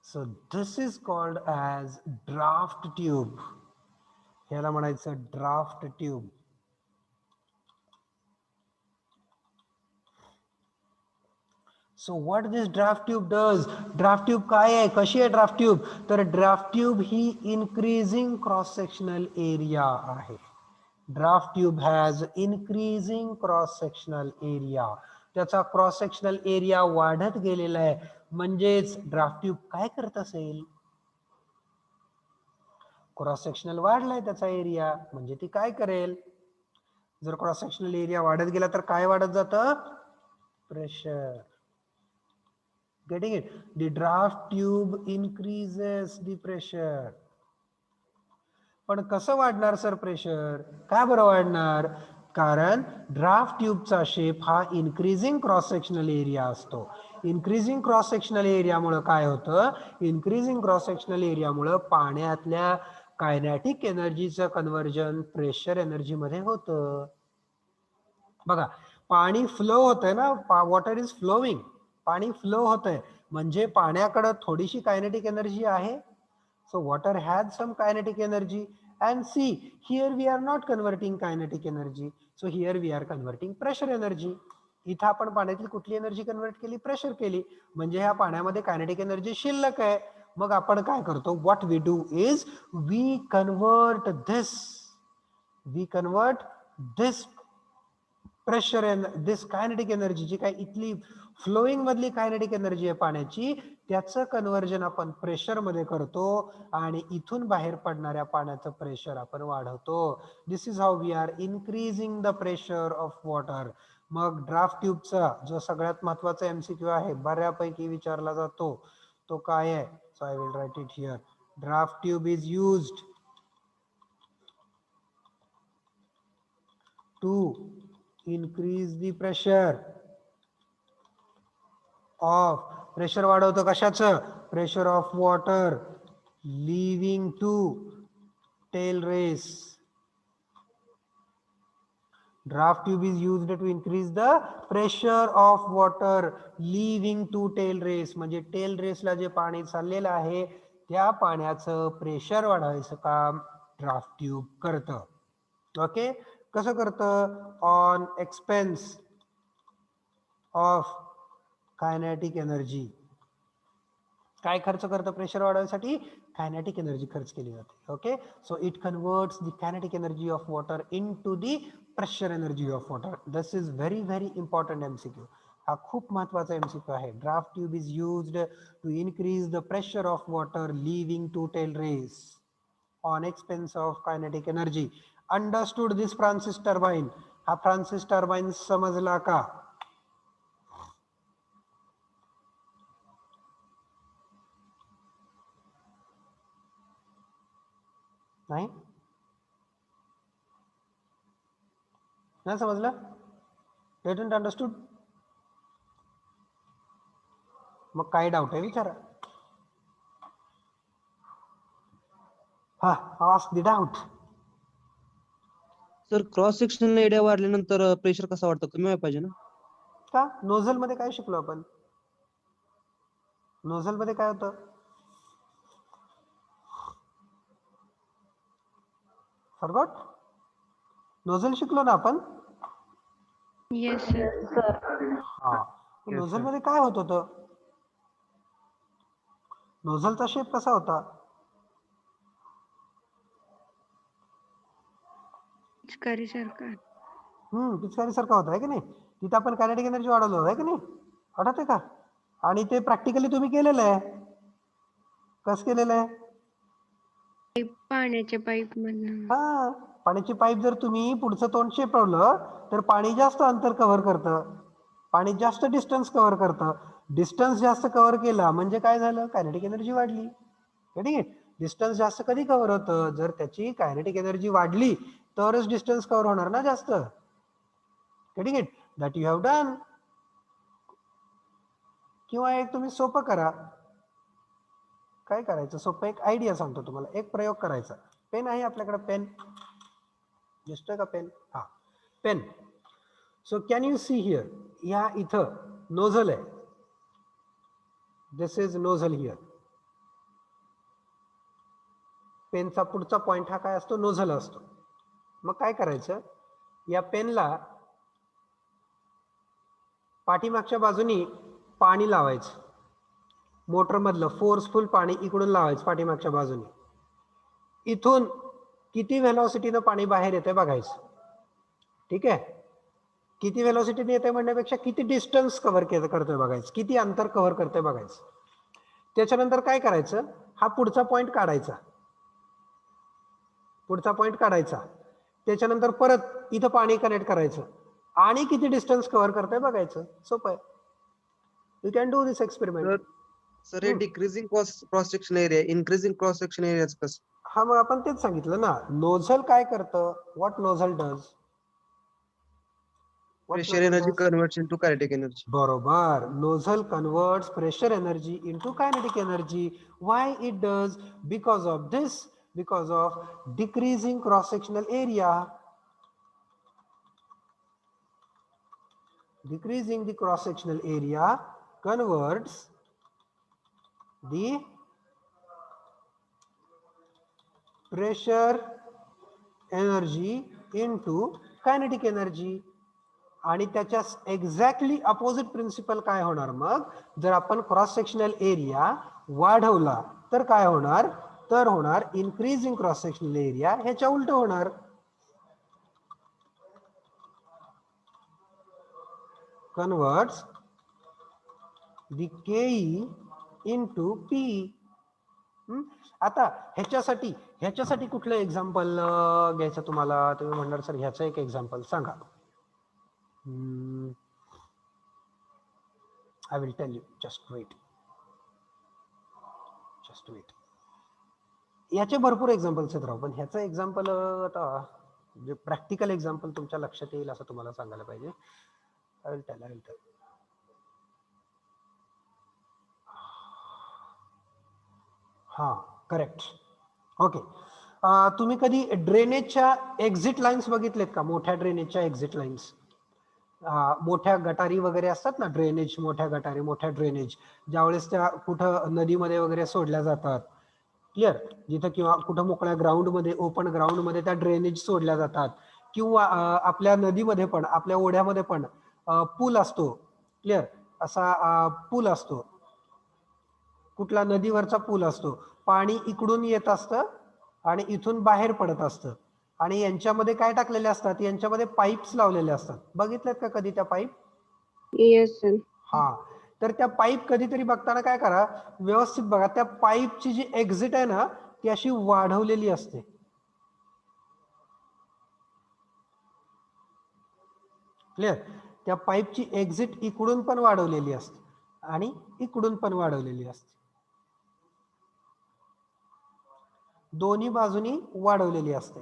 So this is called as draft tube. ह्याला म्हणायचं draft tube. So what this draft tube does? Draft tube काय आहे? कशी आहे draft tube? तर draft tube ही increasing cross sectional area आहे. Draft tube has increasing cross sectional area. त्याचा क्रॉस सेक्शनल एरिया वाढत गेलेला आहे. म्हणजेच ड्राफ्ट ट्यूब काय करत असेल? क्रॉस सेक्शनल वाढलाय त्याचा एरिया, म्हणजे ती काय करेल? जर क्रॉस सेक्शनल एरिया वाढत गेला तर काय वाढत जातं? Pressure. Getting it? The draft tube increases the pressure. पण कसं वाढणार सर प्रेशर? का बरं वाढणार? कारण ड्राफ्ट ट्यूबचा शेप हा इन्क्रीजिंग क्रॉस सेक्शनल एरिया असतो. इन्क्रीजिंग क्रॉस सेक्शनल एरियामुळे काय होतं? इन्क्रीजिंग क्रॉस सेक्शनल एरियामुळे पाण्यातल्या कायनॅटिक एनर्जीचं कन्व्हर्जन प्रेशर एनर्जी मध्ये होतं. बघा, पाणी फ्लो होतंय ना, वॉटर इज फ्लोविंग. पाणी फ्लो होतंय म्हणजे पाण्याकडे थोडीशी कायनेटिक एनर्जी आहे. So water has some kinetic energy, and see here we are not converting kinetic energy, so here we are converting pressure energy. इथं आपण पाण्यातील कुठली एनर्जी कन्वर्ट केली? प्रेशर केली. म्हणजे ह्या पाण्यामध्ये कायनेटिक एनर्जी शिल्लक आहे. मग आपण काय करतो? What we do is we convert this pressure and this kinetic energy, जी काय इथली फ्लोईंग मधली कायनेटिक एनर्जी आहे पाण्याची, त्याचं कन्व्हर्जन आपण प्रेशर मध्ये करतो आणि इथून बाहेर पडणाऱ्या पाण्याचं प्रेशर आपण वाढवतो. This is how we are increasing the pressure of water. मग ड्राफ्ट ट्यूबचा जो सगळ्यात महत्वाचा एमसीक्यू आहे, बऱ्यापैकी विचारला जातो, तो काय आहे? So I will write it here. Draft tube is used to increase the pressure of, pressure वाढवतो कशाचं? Pressure of water leaving to tailrace. Draft tube is used to increase the pressure of water leaving to tail race. म्हणजे टेल रेसला जे पाणी चाललेलं आहे त्या पाण्याचं प्रेशर वाढवायचं काम ड्राफ्ट ट्यूब करतं. ओके, कसं करतं? On expense of kinetic energy. काय खर्च करतं प्रेशर वाढवण्यासाठी? कायनेटिक एनर्जी खर्च केली जाते. Okay, so it converts the kinetic energy of water into the pressure energy of water. This is very very important MCQ. हा खूप महत्वाचा एमसीक्यू आहे. Draft tube is used to increase the pressure of water leaving to tailrace on expense of kinetic energy. Understood this Francis turbine. हा फ्रान्सिस टर्बाइन समजला का? नाही नाही समजलं? Didn't understood? मग काय डाऊट आहे विचारा. हा, ask the doubt. Sir cross section area वाढल्यानंतर प्रेशर कसा वाटतं? कमी व्हायला पाहिजे ना? का? नोझल मध्ये काय शिकलो आपण? नोझल मध्ये काय होतं? फॉरगॉट? नोझल शिकलो ना आपण? Yes sir. हा, नोझल मध्ये काय होत होतं? नोझलचा शेप कसा होता? पिचकारी सारखा. पिचकारी सारखा होता, आहे की नाही? तिथे आपण कायनेटिक एनर्जी वाढवलो, आहे की नाही? आठवते का? आणि ते प्रॅक्टिकली तुम्ही केलेलं आहे. कसं केलेलं आहे? पाण्याच्या पाईप मधनं. हा, पाण्याची पाईप जर तुम्ही पुढचं तोंड चेपवलं तर पाणी जास्त अंतर कव्हर करतं, पाणी जास्त डिस्टन्स कव्हर करतं. डिस्टन्स जास्त कव्हर केला म्हणजे काय झालं, कायनेटिक एनर्जी वाढली. ठीक आहे, डिस्टन्स जास्त कधी कव्हर होतं, जर त्याची कायनेटिक एनर्जी वाढली तरच डिस्टन्स कव्हर होणार ना जास्त. ठीक आहे, दॅट यू हॅव डन. किंवा एक तुम्ही सोपं करा, काय करायचं सोपं, एक आयडिया सांगतो तुम्हाला, एक प्रयोग करायचा. पेन आहे आपल्याकडे, पेन दिसतोय का पेन? हा, pen. So can you see here, या इथं नोझल आहे, दिस इज नोझल हिअर. पेनचा पुढचा पॉइंट हा काय असतो, नोझल असतो. मग काय करायचं, या पेनला पाठीमागच्या बाजूनी पाणी लावायचं, मोटर मधलं फोर्सफुल पाणी इकडून लावायचं पाठीमागच्या बाजूने. इथून किती व्हेलॉसिटीनं पाणी बाहेर येते बघायचं. ठीक आहे, किती व्हेलॉसिटीने येते म्हणण्यापेक्षा किती डिस्टन्स कव्हर करतोय बघायचं, किती अंतर कव्हर करतोय बघायचं. त्याच्यानंतर काय करायचं, हा पुढचा पॉइंट काढायचा, पुढचा पॉइंट काढायचा. त्याच्यानंतर परत इथं पाणी कनेक्ट करायचं आणि किती डिस्टन्स कव्हर करतोय बघायचं. सोपं आहे, you can do this experiment. Sir हे decreasing cross section area, increasing cross section एरियाच कसं? हा, मग आपण तेच सांगितलं ना, नोझल काय करतं, what nozzle does, pressure energy converts into kinetic energy. बरोबर, nozzle converts pressure energy into kinetic energy. Why it does, because of this, because of decreasing cross sectional area. Decreasing the cross sectional area converts the pressure energy into kinetic energy. आणि त्याच्या एक्झॅक्टली अपोजिट प्रिन्सिपल काय होणार, मग जर आपण क्रॉस सेक्शनल एरिया वाढवला तर काय होणार, तर होणार इन्क्रीजिंग क्रॉस सेक्शनल एरिया, ह्याच्या उलट होणार. Converts the KE into P. आता ह्याच्यासाठी कुठलं एक्झाम्पल घ्यायचं तुम्हाला, तुम्ही म्हणणार सर ह्याचं एक एक्झाम्पल सांगा. I will tell you, just wait. याचे भरपूर एक्झाम्पल्स आहेत राव, पण ह्याचं एक्झाम्पल आता जे प्रॅक्टिकल एक्झाम्पल तुमच्या लक्षात येईल असं तुम्हाला सांगायला पाहिजे. I will tell. हा, करेक्ट. ओके, तुम्ही कधी ड्रेनेजच्या एक्झिट लाईन्स बघितलेत का, मोठ्या ड्रेनेजच्या एक्झिट लाईन्स, मोठ्या गटारी वगैरे असतात ना, ड्रेनेज, मोठ्या गटारी, मोठ्या ड्रेनेज, ज्यावेळेस त्या कुठं नदीमध्ये वगैरे सोडल्या जातात, क्लिअर, जिथं किंवा कुठं मोकळ्या ग्राउंडमध्ये, ओपन ग्राउंडमध्ये त्या ड्रेनेज सोडल्या जातात, किंवा आपल्या नदीमध्ये पण, आपल्या ओढ्यामध्ये पण पूल असतो, क्लिअर, असा पूल असतो, कुठला नदीवरचा पूल असतो, पाणी इकडून येत असतं आणि इथून बाहेर पडत असतं, आणि यांच्यामध्ये काय टाकलेले असतात, यांच्यामध्ये पाईप्स लावलेले असतात. बघितलेत का कधी त्या पाईप? Yes sir. हा, तर त्या पाईप कधीतरी बघताना काय करा, व्यवस्थित बघा, त्या पाईपची जी एक्झिट आहे ना ती अशी वाढवलेली असते. क्लिअर, त्या पाईपची एक्झिट इकडून पण वाढवलेली असते आणि इकडून पण वाढवलेली असते, दोन्ही बाजूनी वाढवलेली असते,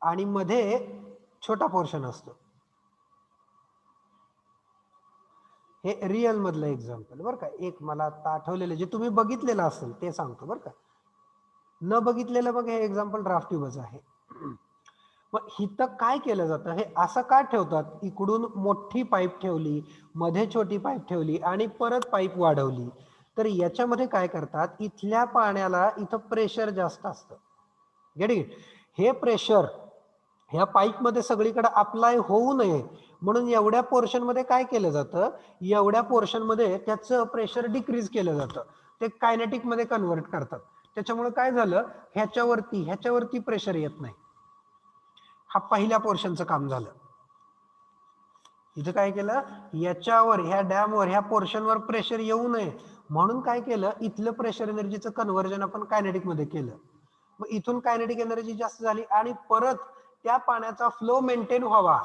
आणि मध्ये छोटा पोर्शन असतो. हे रिअल मधलं एक्झाम्पल बरं का, एक मला आता आठवलेलं जे तुम्ही बघितलेलं असेल ते सांगतो बरं का, न बघितलेलं बघ, हे एक्झाम्पल ड्राफ्ट ट्यूबच आहे. मग इथं काय केलं जातं, हे असं का ठेवतात, इकडून मोठी पाईप ठेवली, मध्ये छोटी पाईप ठेवली आणि परत पाईप वाढवली, तर याच्यामध्ये काय करतात, इथल्या पाण्याला इथं प्रेशर जास्त असतं. गेट इट, हे प्रेशर ह्या पाईप मध्ये सगळीकडे अप्लाय होऊ नये म्हणून एवढ्या पोर्शन मध्ये काय केलं जातं, एवढ्या पोर्शन मध्ये त्याचं प्रेशर डिक्रीज केलं जातं, ते कायनेटिक मध्ये कन्वर्ट करतात. त्याच्यामुळे काय झालं, ह्याच्यावरती प्रेशर येत नाही. हा पहिल्या पोर्शनचं काम झालं. इथं काय केलं, याच्यावर, ह्या डॅमवर, ह्या पोर्शनवर प्रेशर येऊ नये म्हणून काय केलं, इथलं प्रेशर एनर्जीचं कन्व्हर्जन आपण कायनेटिक मध्ये केलं. मग इथून कायनेटिक एनर्जी जास्त झाली आणि परत त्या पाण्याचा फ्लो मेंटेन व्हावा,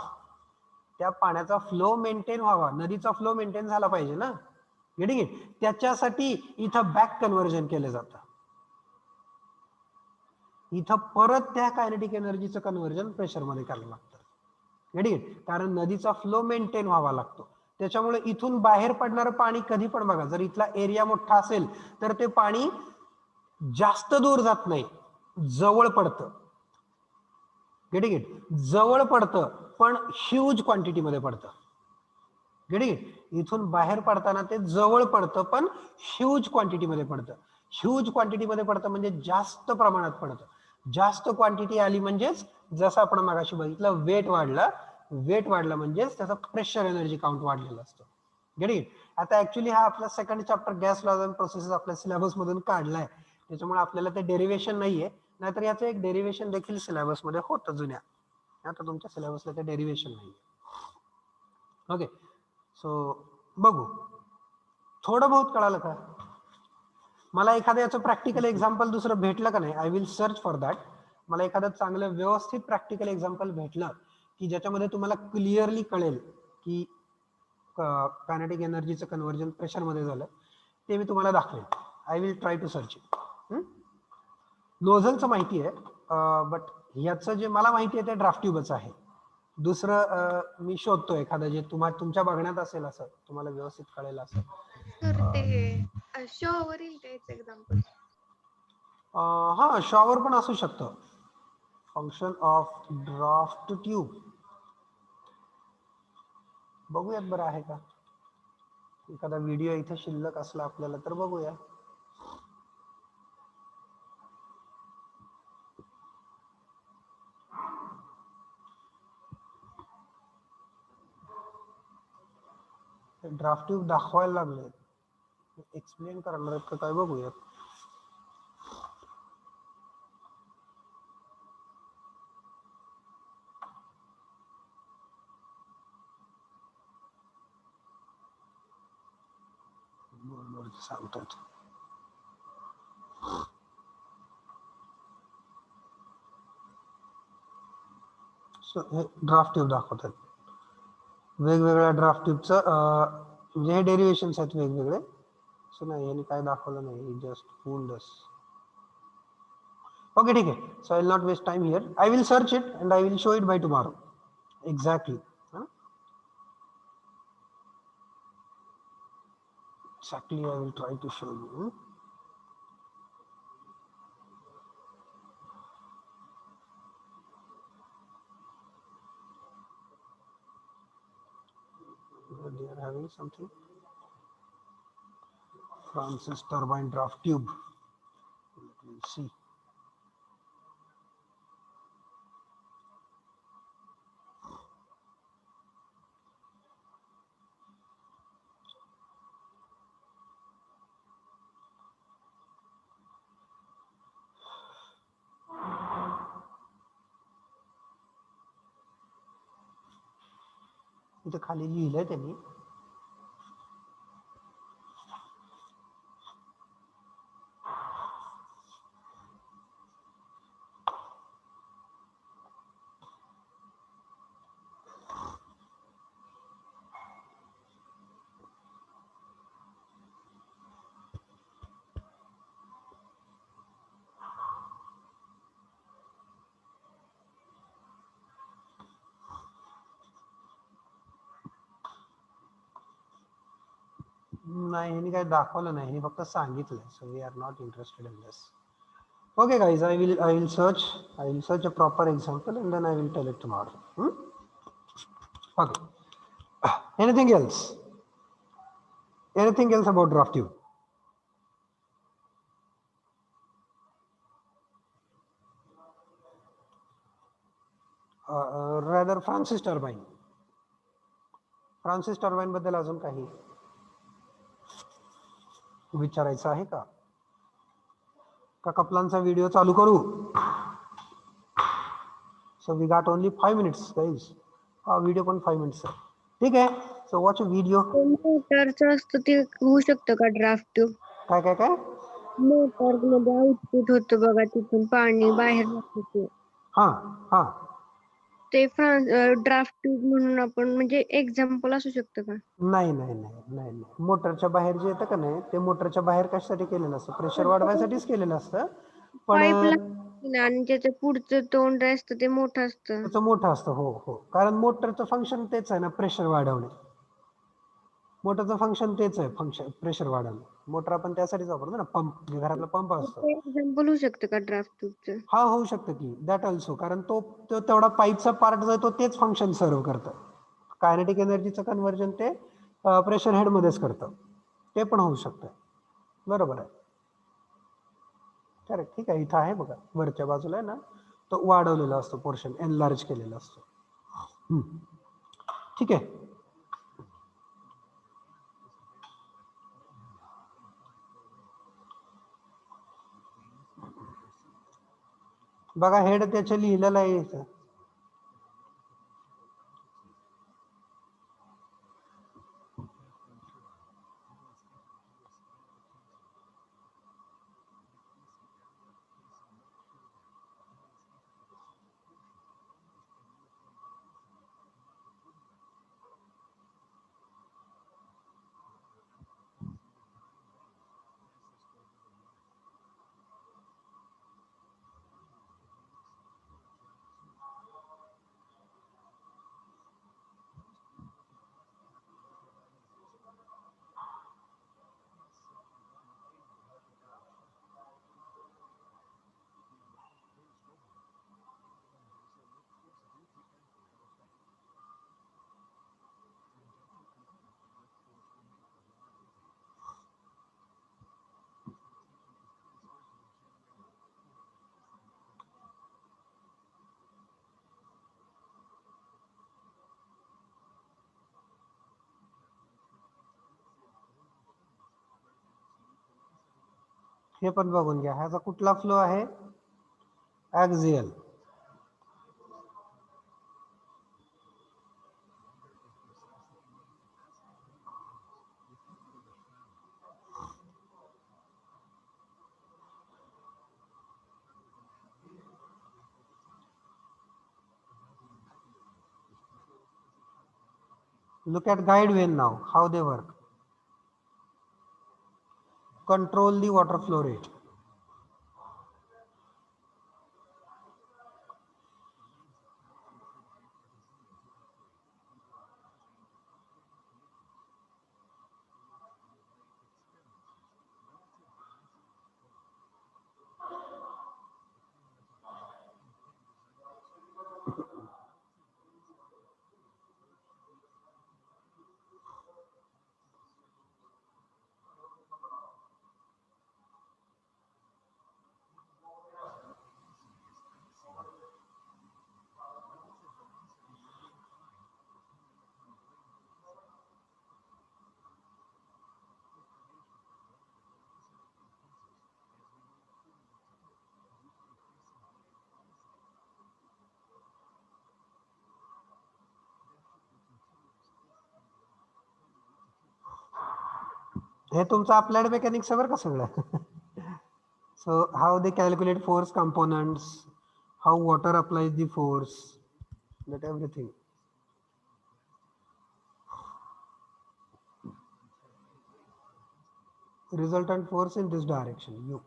त्या पाण्याचा फ्लो मेंटेन व्हावा, नदीचा फ्लो मेंटेन झाला पाहिजे ना, गेटिंग इट? त्याच्यासाठी इथं बॅक कन्व्हर्जन केलं जातं, इथं परत त्या कायनेटिक एनर्जीचं कन्व्हर्जन प्रेशरमध्ये करायला लागतं, गेटिंग इट? कारण नदीचा फ्लो मेंटेन व्हावा लागतो. त्याच्यामुळे इथून बाहेर पडणारं पाणी कधी पण बघा, जर इथला एरिया मोठा असेल तर ते पाणी जास्त दूर जात नाही, जवळ पडतं, गेटिंग इट? जवळ पडतं पण ह्यूज क्वांटिटीमध्ये पडतं, गेटिंग इट? इथून बाहेर पडताना ते जवळ पडतं पण ह्यूज क्वांटिटीमध्ये पडतं. ह्यूज क्वांटिटीमध्ये पडतं म्हणजे जास्त प्रमाणात पडतं. जास्त क्वांटिटी आली म्हणजेच जसं आपण मगाशी बघितलं वेट वाढलं, वेट वाढलं म्हणजेच त्याचा प्रेशर एनर्जी काउंट वाढलेलं असतं, गेटिंग इट? आता ऍक्च्युली हा आपला second chapter gas laws and processes आपल्या सिलेबस मधून काढलाय, त्याच्यामुळे आपल्याला ते डेरिव्हेशन नाहीये, नाहीतर याचं एक डेरिव्हेशन देखील सिलेबस मध्ये होतं जुन्या, आता तुमच्या सिलेबसला ते डेरिव्हेशन नाहीये. ओके, सो बघू, थोडं बहुत कळालं का? मला एखाद्या याचं प्रॅक्टिकल एक्झाम्पल दुसरं भेटलं का नाही, I will search for that. मला एखादं चांगलं व्यवस्थित प्रॅक्टिकल एक्झाम्पल भेटलं की ज्याच्यामध्ये तुम्हाला क्लिअरली कळेल की कायनेटिक एनर्जीचं कन्व्हर्जन प्रेशरमध्ये झालं, ते मी तुम्हाला दाखवेन. I will try to search it. नोझलचं माहिती आहे, बट याचं जे मला माहिती आहे ते ड्राफ्ट ट्यूबच आहे. दुसरं मी शोधतो एखादं जे तुमच्या बघण्यात असेल, असं तुम्हाला व्यवस्थित कळेल असं. सर ते शॉवर येईल त्याच एक्झाम्पल. हा, शॉवर पण असू शकतं. फंक्शन ऑफ ड्राफ्ट ट्यूब बघूयात बरं, आहे का एखादा व्हिडिओ इथे शिल्लक असला आपल्याला तर बघूया. ड्राफ्ट ट्यूब दाखवायला लागले, एक्सप्लेन करणार आहेत का काय बघूयात. सांगतात ड्राफ्ट ट्यूब दाखवतात, वेगवेगळ्या ड्राफ्ट ट्यूबचं म्हणजे हे डेरिव्हेशन्स आहेत वेगवेगळे. सो नाही, यांनी काय दाखवलं नाही, जस्ट फूल्ड अस. ओके, ठीक आहे. So I will not waste time here. I will search it and I will show it by tomorrow exactly. Exactly, I will try to show you. They are having something. Francis turbine draft tube. Let me see. इथं खाली लिहिलंय त्यांनी. नाही, ह्यांनी काय दाखवलं नाही, हे फक्त सांगितलंय. So we are not interested in this. Okay guys, I will search a proper example and then I will tell it tomorrow. Okay. Anything else? Anything else about draft tube? Rather Francis turbine. Francis turbine बद्दल अजून काही विचारायचं आहे का? का कपलांचा व्हिडिओ चालू करू? So we got only 5 minutes guys. हा व्हिडिओ पण 5 minutes आहे. ठीक आहे. So watch a video. मोटरचं असतं ते होऊ शकतं का ड्राफ्ट ट्यूब? काय काय काय? मोटर मध्ये आउटपुट होतं बघा, तिथून पाणी बाहेर जात होतं. हा हा, ते ड्राफ्ट ट्यूब म्हणून आपण म्हणजे एक्झाम्पल असू शकतं का? नाही नाही नाही नाही नाही, मोटरच्या बाहेर जे येतं का नाही, ते मोटरच्या बाहेर कशासाठी केलेलं असतं, प्रेशर वाढवायसाठीच केलेलं असतं. पण पाईपलाईन आणि त्याचं पुढचं तोंड असतं ते मोठं असतं. त्याचं मोठं असतं. हो हो, कारण मोटरचं फंक्शन तेच आहे ना, प्रेशर वाढवणे. मोटरचं फंक्शन तेच आहे, फंक्शन प्रेशर वाढवणे. मोटर आपण त्यासाठीच वापरतो ना, पंप, घरातला पंप असतो. ते एक्झाम्पल होऊ शकतं का ड्राफ्ट ट्यूबचं? हा होऊ शकतं की, दॅट ऑल्सो, कारण तो तो तेवढा पाईपचा पार्ट जो आहे तो तेच फंक्शन सर्व करतं. कायनेटिक एनर्जीचं कन्व्हर्जन ते प्रेशर हेडमध्येच करतं. ते पण होऊ शकतं. बरोबर आहे. करेक्ट. ठीक आहे, इथं आहे बघा, वरच्या बाजूला आहे ना, तो वाढवलेला असतो पोर्शन, एनलार्ज केलेला असतो. ठीक आहे. बघा हेड त्याच्या लिहिलेलं आहे इथं. हे पण बघून घ्या, ह्याचा कुठला फ्लो आहे, ॲक्झियल. Look at guide vane now, how they work. Control the water flow rate. हे तुमचं अप्लाइड मेकॅनिक्स आहे बरं का सगळं. So how they calculate force components, how water applies the force, that everything. Resultant force in this direction, U.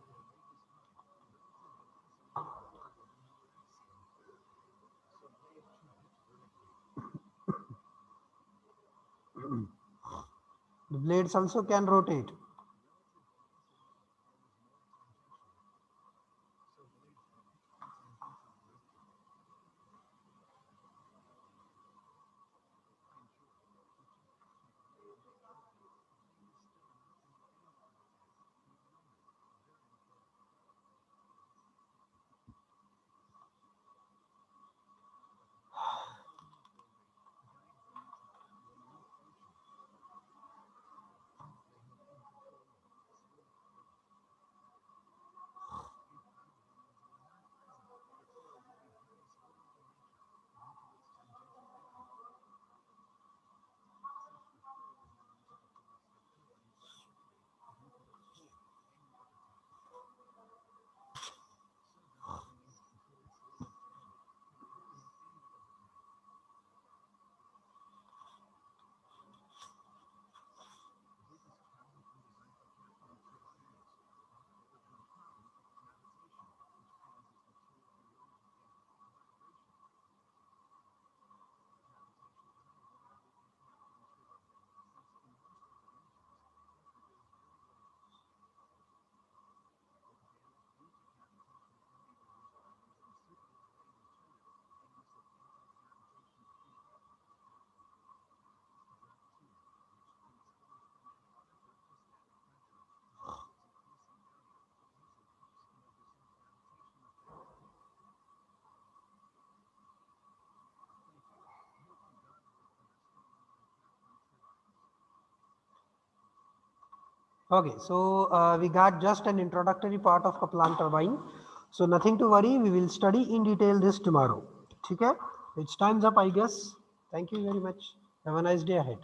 The blades also can rotate. Okay, so we got just an introductory part of Kaplan turbine. So nothing to worry, we will study in detail this tomorrow. Okay, it's time's up, I guess. Thank you very much. Have a nice day ahead.